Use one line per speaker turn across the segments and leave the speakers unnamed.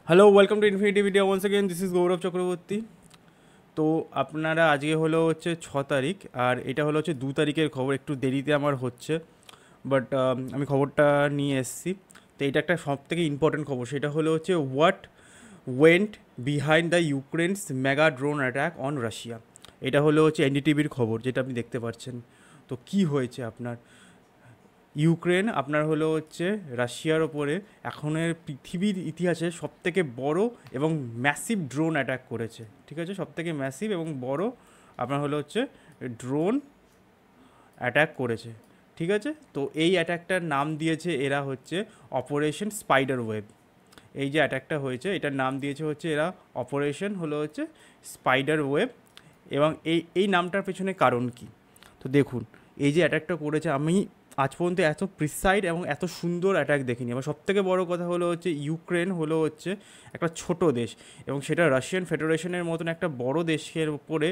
Hello, welcome to Infinity video once again. This is Gaurav Chakraborty. তো আপনারা আজকে হলো হচ্ছে 6 তারিখ, আর এটা হলো হচ্ছে 2 তারিখের খবর। একটু দেরিতে আমার হচ্ছে, বাট আমি খবরটা নিয়ে এসেছি। তো এটা একটা সব থেকে ইম্পর্টেন্ট খবর। সেটা হলো হচ্ছে what went behind the Ukraine's mega drone attack on Russia. এটা হলো হচ্ছে এনডিটিভির খবর, যেটা আপনি দেখতে পাচ্ছেন। তো কি হয়েছে আপনার? ইউক্রেন আপনার হলো হচ্ছে রাশিয়ার ওপরে এখনের পৃথিবীর ইতিহাসে সবথেকে বড় এবং ম্যাসিভ ড্রোন অ্যাটাক করেছে। ঠিক আছে, সবথেকে ম্যাসিভ এবং বড় আপনার হলো হচ্ছে ড্রোন অ্যাটাক করেছে। ঠিক আছে, তো এই অ্যাটাকটার নাম দিয়েছে এরা হচ্ছে অপারেশন স্পাইডার ওয়েব। এই যে অ্যাটাকটা হয়েছে এটার নাম দিয়েছে হচ্ছে এরা অপারেশন হলো হচ্ছে স্পাইডার ওয়েব। এবং এই নামটার পেছনে কারণ কি? তো দেখুন, এই যে অ্যাটাকটা করেছে, আমি আজ পর্যন্ত এত প্রিসাইড এবং এত সুন্দর অ্যাটাক দেখিনি। আমার সবথেকে বড় কথা হলো হচ্ছে ইউক্রেন হলো হচ্ছে একটা ছোট দেশ, এবং সেটা রাশিয়ান ফেডারেশনের মতন একটা বড় দেশের উপরে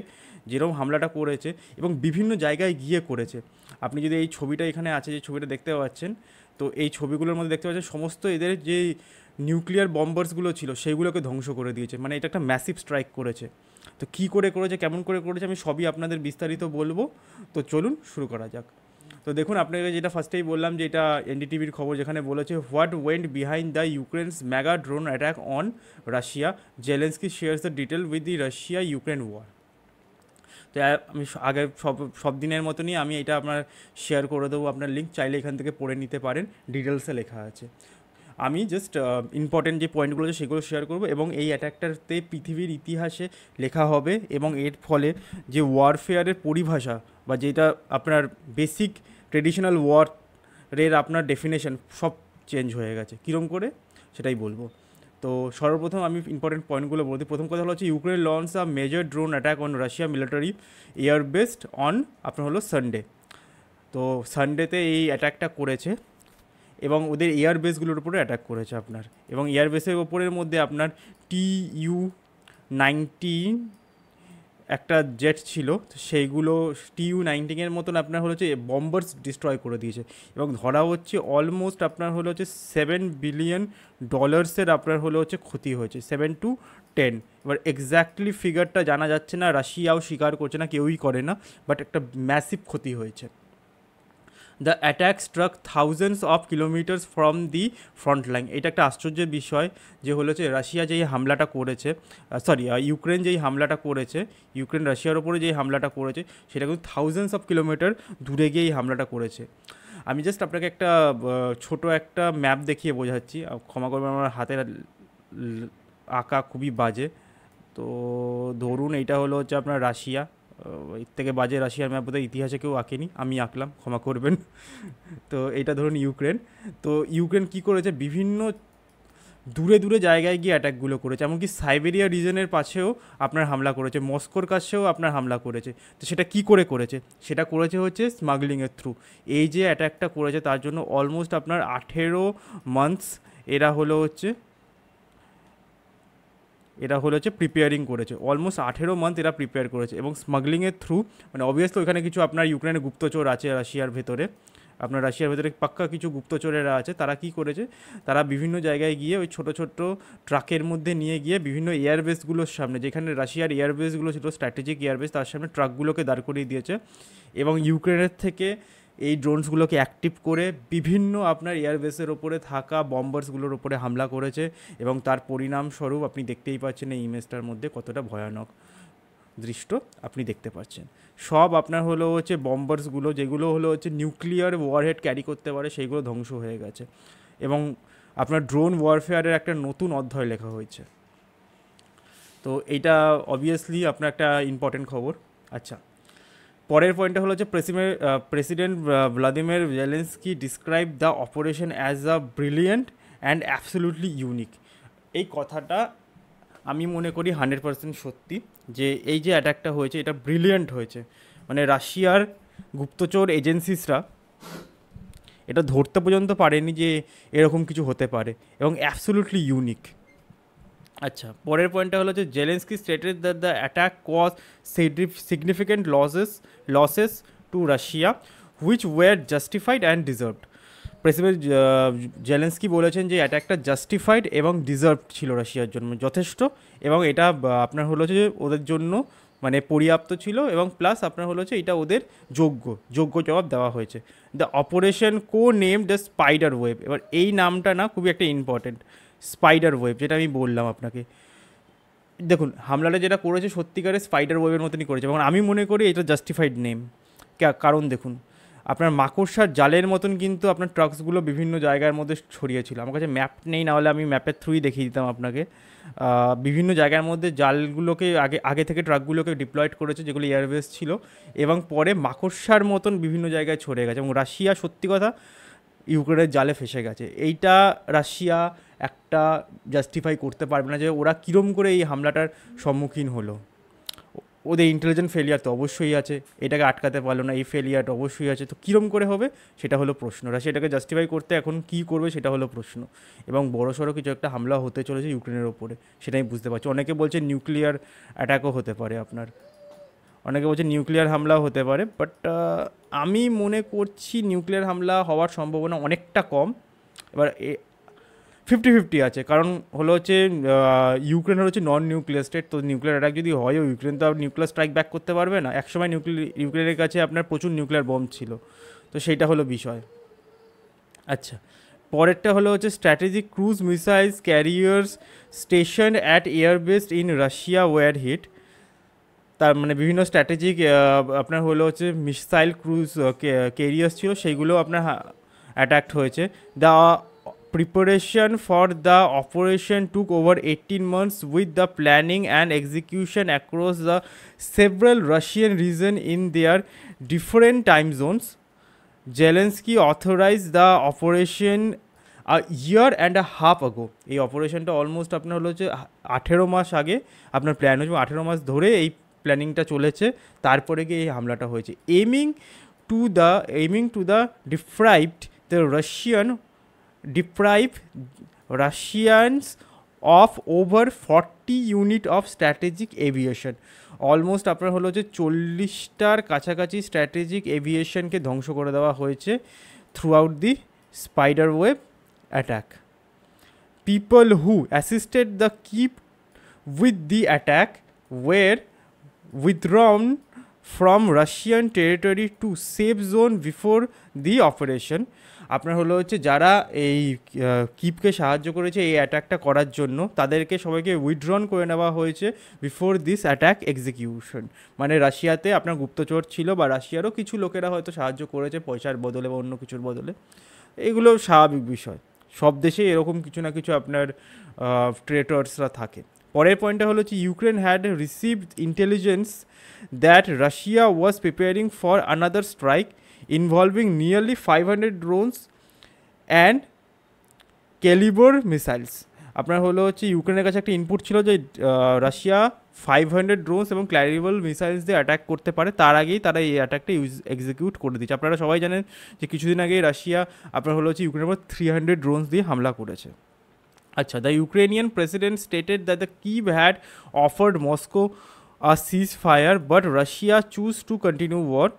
যেরকম হামলাটা করেছে এবং বিভিন্ন জায়গায় গিয়ে করেছে। আপনি যদি এই ছবিটা এখানে আছে, যে ছবিটা দেখতে পাচ্ছেন, তো এই ছবিগুলোর মধ্যে দেখতে পাচ্ছেন সমস্ত এদের যে নিউক্লিয়ার বম্বার্সগুলো ছিল সেইগুলোকে ধ্বংস করে দিয়েছে। মানে এটা একটা ম্যাসিভ স্ট্রাইক করেছে। তো কী করে করেছে, কেমন করে করেছে, আমি সবই আপনাদের বিস্তারিত বলবো। তো চলুন শুরু করা যাক। তো দেখুন, আপনাকে যেটা ফার্স্টেই বললাম যে এটা এনডিটিভির খবর, যেখানে বলেছে what went behind the Ukraine's mega drone attack on Russia, Zelensky shares the detail with the Russia Ukraine war. তো আমি আগে সব সব দিনের মতনই আমি এটা আপনার শেয়ার করে দেবো, আপনার লিঙ্ক চাইলে এখান থেকে পড়ে নিতে পারেন, ডিটেলসে লেখা আছে। আমি জাস্ট ইম্পর্টেন্ট যে পয়েন্টগুলো আছে সেগুলো শেয়ার করবো, এবং এই অ্যাটাকটাতে পৃথিবীর ইতিহাসে লেখা হবে, এবং এর ফলে যে ওয়ারফেয়ারের পরিভাষা বা যেটা আপনার বেসিক ট্রেডিশনাল ওয়ারের আপনার ডেফিনেশন সব চেঞ্জ হয়ে গেছে। কীরকম করে সেটাই বলবো। তো সর্বপ্রথম আমি ইম্পর্টেন্ট পয়েন্টগুলো বলতে, প্রথম কথা হলো হচ্ছে Ukraine launch a major drone attack on Russia military air based on আপনার হলো সানডে। তো সানডেতে এই অ্যাটাকটা করেছে, এবং ওদের এয়ার বেসগুলোর উপরে অ্যাটাক করেছে আপনার। এবং এয়ার বেসের ওপরের মধ্যে আপনার TU-19 একটা জেট ছিল, তো সেইগুলো TU-19 মতন আপনার হলো হচ্ছে বম্বার্স ডিস্ট্রয় করে দিয়েছে। এবং ধরা হচ্ছে অলমোস্ট আপনার হলো হচ্ছে $7 বিলিয়ন আপনার হলো হচ্ছে ক্ষতি হয়েছে, 7 to 10। এবার এক্স্যাক্টলি ফিগারটা জানা যাচ্ছে না, রাশিয়াও স্বীকার করছে না, কেউই করে না, বাট একটা ম্যাসিভ ক্ষতি হয়েছে। The attack struck thousands of kilometres from the front line. এটা একটা আশ্চর্যের বিষয় যে হলো যে রাশিয়া যেই হামলাটা করেছে, ইউক্রেন যেই হামলাটা করেছে, ইউক্রেন রাশিয়ার ওপরে যেই হামলাটা করেছে, সেটা কিন্তু থাউজেন্ডস অফ কিলোমিটার দূরে গিয়ে এই হামলাটা করেছে। আমি জাস্ট আপনাকে একটা ছোট একটা ম্যাপ দেখিয়ে বোঝাচ্ছি, ক্ষমা করবেন আমার হাতের আঁকা খুবই বাজে। তো ধরুন এইটা হলো হচ্ছে আপনার রাশিয়া, এর থেকে বাজে রাশিয়ার ম্যাপ বোধহয় ইতিহাসে কেউ আঁকেনি, আমি আঁকলাম, ক্ষমা করবেন। তো এটা ধরুন ইউক্রেন। তো ইউক্রেন কী করেছে, বিভিন্ন দূরে দূরে জায়গায় গিয়ে অ্যাটাকগুলো করেছে, এমনকি সাইবেরিয়া রিজনের পাশেও আপনার হামলা করেছে, মস্কোর কাছেও আপনার হামলা করেছে। তো সেটা কি করে করেছে, সেটা করেছে হচ্ছে স্মাগলিংয়ের থ্রু। এই যে অ্যাটাকটা করেছে তার জন্য অলমোস্ট আপনার 18 মান্থস এরা হলো হচ্ছে প্রিপেয়ারিং করেছে। অলমোস্ট 18 মান্থ এরা প্রিপেয়ার করেছে, এবং স্মাগলিংয়ের থ্রু, মানে অবভিয়াসলি ওখানে কিছু আপনার ইউক্রেনের গুপ্তচর আছে রাশিয়ার ভেতরে, আপনার রাশিয়ার ভেতরে পাক্কা কিছু গুপ্তচরেরা আছে। তারা কি করেছে, তারা বিভিন্ন জায়গায় গিয়ে ওই ছোটো ছোটো ট্রাকের মধ্যে নিয়ে গিয়ে বিভিন্ন এয়ারবেসগুলোর সামনে, যেখানে রাশিয়ার এয়ারবেসগুলো ছিল স্ট্র্যাটেজিক এয়ারবেস, তার সামনে ট্রাকগুলোকে দাঁড় করিয়ে দিয়েছে, এবং ইউক্রেনের থেকে এই ড্রোনসগুলোকে অ্যাক্টিভ করে বিভিন্ন আপনার এয়ারবেসের ওপরে থাকা বম্বার্সগুলোর ওপরে হামলা করেছে। এবং তার পরিণামস্বরূপ আপনি দেখতেই পাচ্ছেন এই ইমেজটার মধ্যে কতটা ভয়ানক দৃশ্য আপনি দেখতে পাচ্ছেন। সব আপনার হলো হচ্ছে বম্বার্সগুলো, যেগুলো হলো হচ্ছে নিউক্লিয়ার ওয়ারহেড ক্যারি করতে পারে, সেইগুলো ধ্বংস হয়ে গেছে। এবং আপনার ড্রোন ওয়ারফেয়ারের একটা নতুন অধ্যায় লেখা হয়েছে। তো এইটা অবভিয়াসলি আপনার একটা ইম্পর্টেন্ট খবর। আচ্ছা, পরের পয়েন্টটা হলো যে president Vladimir Zelensky describe the operation as a brilliant and absolutely unique. এই কথাটা আমি মনে করি 100% সত্যি, যে এই যে অ্যাটাকটা হয়েছে এটা ব্রিলিয়েন্ট হয়েছে। মানে রাশিয়ার গুপ্তচর এজেন্সিসরা এটা ধরতে পর্যন্ত পারেনি যে এরকম কিছু হতে পারে, এবং অ্যাবসলিউটলি ইউনিক। আচ্ছা, পরের পয়েন্টটা হলো যে Zelensky stated that the attack cause significant losses to Russia which were justified and deserved. President Zelensky বলেছেন যে অ্যাটাকটা জাস্টিফাইড এবং ডিজার্ভ ছিল রাশিয়ার জন্য, যথেষ্ট, এবং এটা আপনার হলো যে ওদের জন্য মানে পর্যাপ্ত ছিল, এবং প্লাস আপনার হলো যে এটা ওদের যোগ্য জবাব দেওয়া হয়েছে। The operation co name the spider web, এবার এই নামটা না খুবই একটা ইম্পর্টেন্ট, স্পাইডার ওয়েব, যেটা আমি বললাম আপনাকে। দেখুন হামলাটা যেটা করেছে সত্যিকারের স্পাইডার ওয়েবের মতনই করেছে, এবং আমি মনে করি এটা জাস্টিফাইড নেম। কারণ দেখুন আপনার মাকড়সার জালের মতন কিন্তু আপনার ট্রাকসগুলো বিভিন্ন জায়গার মধ্যে ছড়িয়েছিল। আমার কাছে ম্যাপ নেই, নাহলে আমি ম্যাপের থ্রুই দেখিয়ে দিতাম আপনাকে। বিভিন্ন জায়গার মধ্যে জালগুলোকে আগে থেকে ট্রাকগুলোকে ডিপ্লয়েড করেছে, যেগুলো এয়ারবেস ছিল, এবং পরে মাকড়সার মতন বিভিন্ন জায়গায় ছড়িয়ে গেছে, এবং রাশিয়া সত্যি কথা ইউক্রেনের জালে ফেসে গেছে। এইটা রাশিয়া একটা জাস্টিফাই করতে পারবে না যে ওরা কীরম করে এই হামলাটার সম্মুখীন হলো। ওদের ইন্টেলিজেন্ট ফেলিয়ার তো অবশ্যই আছে, এটাকে আটকাতে পারলো না, এই ফেলিয়ারটা অবশ্যই আছে, তো কীরম করে হবে সেটা হলো প্রশ্ন। রাশিয়া এটাকে জাস্টিফাই করতে এখন কী করবে সেটা হলো প্রশ্ন, এবং বড়সড় কিছু একটা হামলা হতে চলেছে ইউক্রেনের ওপরে, সেটাই বুঝতে পারছি। অনেকে বলছে নিউক্লিয়ার অ্যাটাকও হতে পারে আপনার, অনেকে বলছে নিউক্লিয়ার হামলাও হতে পারে, বাট আমি মনে করছি নিউক্লিয়ার হামলা হওয়ার সম্ভাবনা অনেকটা কম। এবার 50-50 আছে, কারণ হলো হচ্ছে ইউক্রেন হচ্ছে নন নিউক্লিয়ার স্টেট, তো নিউক্লিয়ার অ্যাটাক যদি হয়ও ইউক্রেন তো আর নিউক্লিয়ার স্ট্রাইক ব্যাক করতে পারবে না। একসময় ইউক্রেনের কাছে আপনার প্রচুর নিউক্লিয়ার বম্ব ছিল, তো সেইটা হলো বিষয়। আচ্ছা, পরেরটা হলো হচ্ছে strategic cruise missiles carriers station at airbase in Russia were hit. তার মানে বিভিন্ন স্ট্র্যাটেজিক আপনার হলো হচ্ছে মিসাইল ক্রুজ ক্যারিয়ার্স ছিল, সেইগুলো আপনার অ্যাটাক্ট হয়েছে। The preparation for the operation took over 18 months with the planning and execution across the several Russian regions in their different time zones. Zelensky authorized the operation a year and a half ago. এই অপারেশনটা almost আপনার হলো যে 18 মাস আগে আপনার plan হয়েছে, 18 মাস ধরে এই প্ল্যানিংটা চলেছে, তারপরে গিয়ে এই হামলাটা হয়েছে। aiming to the deprive Russians of over 40 unit of strategic aviation. Almost আপনার হলো যে 40টার কাছাকাছি স্ট্র্যাটেজিক এভিয়েশনকে ধ্বংস করে দেওয়া হয়েছে throughout the spider web attack. People who assisted the keep with the attack were withdrawn from Russian territory to safe zone before the operation. আপনার হলো হচ্ছে যারা এই কিপকে সাহায্য করেছে এই অ্যাটাকটা করার জন্য, তাদেরকে সবাইকে উইথড্রন করে নেওয়া হয়েছে বিফোর দিস অ্যাটাক এক্সিকিউশন। মানে রাশিয়াতে আপনার গুপ্তচর ছিল, বা রাশিয়ারও কিছু লোকেরা হয়তো সাহায্য করেছে পয়সার বদলে বা অন্য কিছুর বদলে, এগুলো স্বাভাবিক বিষয়, সব দেশে এরকম কিছু না কিছু আপনার ট্রেটার্সরা থাকে। পরের পয়েন্টটা হলো হচ্ছে Ukraine had received intelligence that Russia was preparing for another strike involving nearly 500 drones and Caliber missiles. আপনার হলো হচ্ছে ইউক্রেনের কাছে একটা ইনপুট ছিল যে রাশিয়া 500 ড্রোনস এবং ক্যালিবার মিসাইলস দিয়ে অ্যাটাক করতে পারে, তার আগেই তারা এই অ্যাটাকটা এক্সিকিউট করে দিচ্ছে। আপনারা সবাই জানেন যে কিছুদিন আগে রাশিয়া আপনার হলো হচ্ছে ইউক্রেনের উপর 300 ড্রোনস দিয়ে হামলা করেছে। আচ্ছা, the Ukrainian president stated that the Kyiv had offered Moscow a cease fire but Russia choose to continue war.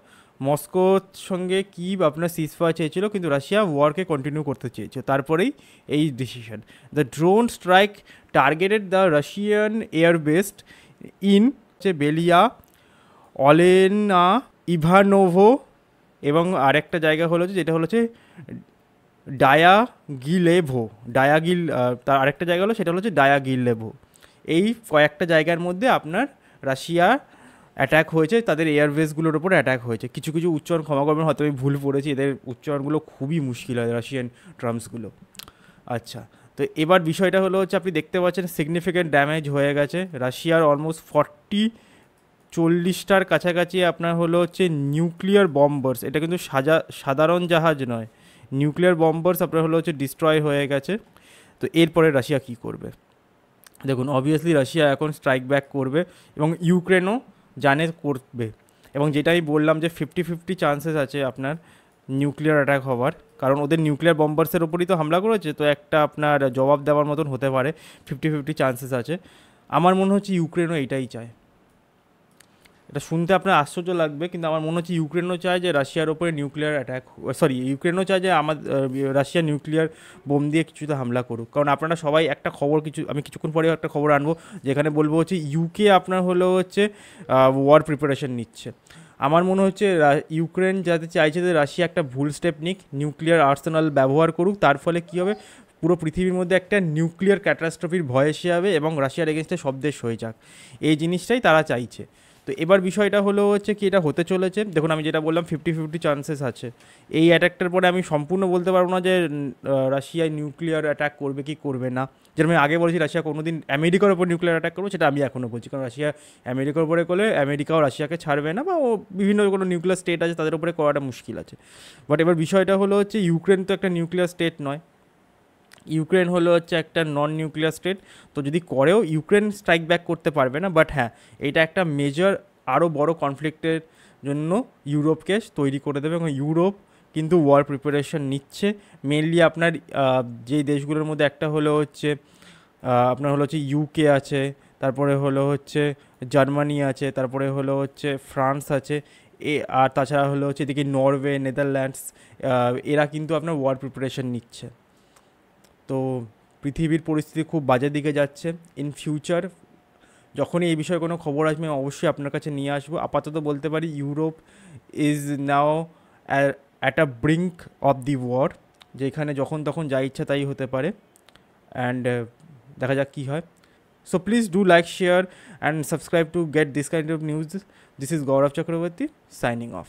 মস্কোর সঙ্গে কিভ আপনার সিজফায়ার চেয়েছিল, কিন্তু রাশিয়া ওয়ারকে কন্টিনিউ করতে চেয়েছে, তারপরেই এই decision. The drone strike targeted the Russian airbases in Belaya, Olenya, Ivanovo, এবং আরেকটা জায়গা হলো যেটা হলো ডায়াগিলেভো, তার আরেকটা জায়গা হলো সেটা হলো ডায়াগিলেভো। এই কয়েকটা জায়গার মধ্যে আপনার রাশিয়া অ্যাটাক হয়েছে, তাদের এয়ারবেসগুলোর ওপরে অ্যাটাক হয়েছে। কিছু কিছু উচ্চারণ ক্ষমা করবেন, হয়তো আমি ভুল পড়েছি, এদের উচ্চারণগুলো খুবই মুশকিল হয় রাশিয়ান টার্মসগুলো। আচ্ছা, তো এবার বিষয়টা হলো হচ্ছে আপনি দেখতে পাচ্ছেন সিগনিফিক্যান্ট ড্যামেজ হয়ে গেছে রাশিয়ার অলমোস্ট 40-40টার কাছাকাছি আপনার হলো হচ্ছে নিউক্লিয়ার বম্বার্স, এটা কিন্তু সাধারণ জাহাজ নয়, নিউক্লিয়ার বম্বার্স আপনার হলো হচ্ছে ডিস্ট্রয় হয়ে গেছে। তো এরপরে রাশিয়া কী করবে? দেখুন অবভিয়াসলি রাশিয়া এখন স্ট্রাইক ব্যাক করবে, এবং ইউক্রেনও জানে করবে, এবং যেটা আমি বললাম যে 50-50 চান্সেস আছে আপনার নিউক্লিয়ার অ্যাটাক হওয়ার, কারণ ওদের নিউক্লিয়ার বম্বার্সের ওপরই তো হামলা করেছে, তো একটা আপনার জবাব দেওয়ার মতন হতে পারে, 50-50 চান্সেস আছে। আমার মনে হচ্ছে ইউক্রেনও এইটাই চায়, এটা শুনতে আপনার আশ্চর্য লাগবে, কিন্তু আমার মনে হচ্ছে ইউক্রেনও চায় যে রাশিয়ার ওপরে নিউক্লিয়ার অ্যাটাক, সরি ইউক্রেনও চায় যে রাশিয়া নিউক্লিয়ার বোম দিয়ে কিছুতে হামলা করুক। কারণ আপনারা সবাই একটা খবর, আমি কিছুক্ষণ পরে একটা খবর আনবো যেখানে বলবো হচ্ছে ইউকে আপনার হলো হচ্ছে ওয়ার প্রিপারেশন নিচ্ছে। আমার মনে হচ্ছে ইউক্রেন যাতে চাইছে যে রাশিয়া একটা ভুল স্টেপ নিক, নিউক্লিয়ার আর্সেনাল ব্যবহার করুক, তার ফলে কী হবে, পুরো পৃথিবীর মধ্যে একটা নিউক্লিয়ার ক্যাটাস্ট্রফির ভয় এসে যাবে এবং রাশিয়ার এগেনস্টে সব দেশ হয়ে যাক, এই জিনিসটাই তারা চাইছে। তো এবার বিষয়টা হলো হচ্ছে কি, এটা হতে চলেছে। দেখুন আমি যেটা বললাম 50-50 চান্সেস আছে। এই অ্যাটাকটার পরে আমি সম্পূর্ণ বলতে পারবো না যে রাশিয়া নিউক্লিয়ার অ্যাটাক করবে কি করবে না। যেরকম আমি আগে বলেছি রাশিয়া কোনোদিন আমেরিকার ওপর নিউক্লিয়ার অ্যাটাক করবে, সেটা আমি এখনও বলছি। কারণ রাশিয়া আমেরিকার উপরে করলে আমেরিকাও রাশিয়াকে ছাড়বে না, বা ও বিভিন্ন কোনো নিউক্লিয়ার স্টেট আছে তাদের উপরে করাটা মুশকিল আছে। বাট এবার বিষয়টা হলো হচ্ছে ইউক্রেন তো একটা নিউক্লিয়ার স্টেট নয়, ইউক্রেন হলো হচ্ছে একটা নন নিউক্লিয়ার স্টেট। তো যদি করেও ইউক্রেন স্ট্রাইক ব্যাক করতে পারবে না। বাট হ্যাঁ, এটা একটা মেজর আরও বড় কনফ্লিক্টের জন্য ইউরোপকে তৈরি করে দেবে, এবং ইউরোপ কিন্তু ওয়ার প্রিপারেশন নিচ্ছে। মেনলি আপনার যেই দেশগুলোর মধ্যে একটা হলো হচ্ছে আপনার হলো হচ্ছে ইউকে আছে, তারপরে হলো হচ্ছে জার্মানি আছে, তারপরে হলো হচ্ছে ফ্রান্স আছে, আর তাছাড়া হলো হচ্ছে এদিকে নরওয়ে, নেদারল্যান্ডস, এরা কিন্তু আপনার ওয়ার প্রিপারেশন নিচ্ছে। তো পৃথিবীর পরিস্থিতি খুব বাজে দিকে যাচ্ছে। ইন ফিউচার যখনই এই বিষয়ে কোনো খবর আসবে আমি অবশ্যই আপনার কাছে নিয়ে আসবো। আপাতত বলতে পারি Europe is now at a brink of the war, যেখানে যখন তখন যা ইচ্ছা তাই হতে পারে। অ্যান্ড দেখা যাক কী হয়। So please do like, share and subscribe to get this kind of news. This is Gaurav Chakraborty signing of.